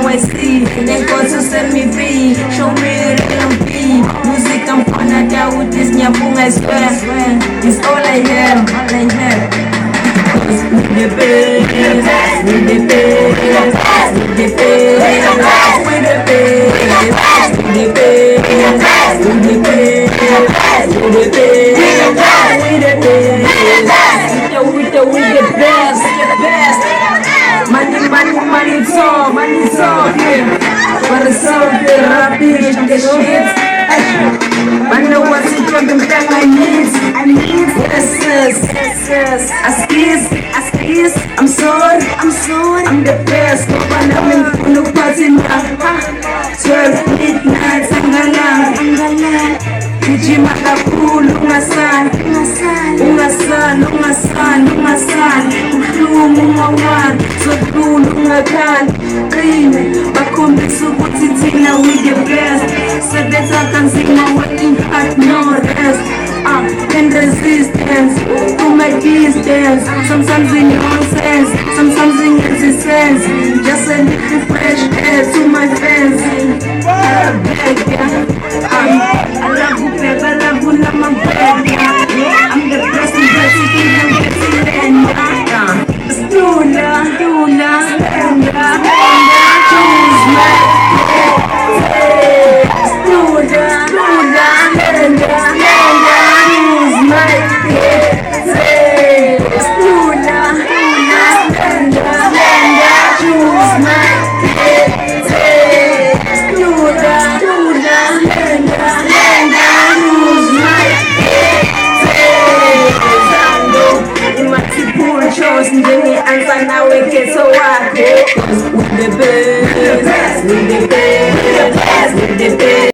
NYC. They got to set me free. Show me real MP. Music I'm gonna die with this nyapung, I swear. It's all I have, all I have. With the bass, with the bass, with the bass, with the bass, with the bass, with the bass, with the bass, with the best, the best. Money talk, but it's so good, rubbish, the shit. I know what's in front of them, I need yes, I skis, I'm sorry, I'm the best, but I'm in the party now, 12 midnight, angala, Kijima kakulu, ungasan, uhlumu ungawan, sodulu ungakan, clean, bakhombisa ukuthi thina we the best, so that I can sing my working hard, no rest. And resistance to my distance. Sometimes in nonsense, sometimes in existence. Just a little fresh air to my fans. I love you, babe. I love you, love my baby. I'm the best in getting Stula, choose njenge answer nawe keso wako with the best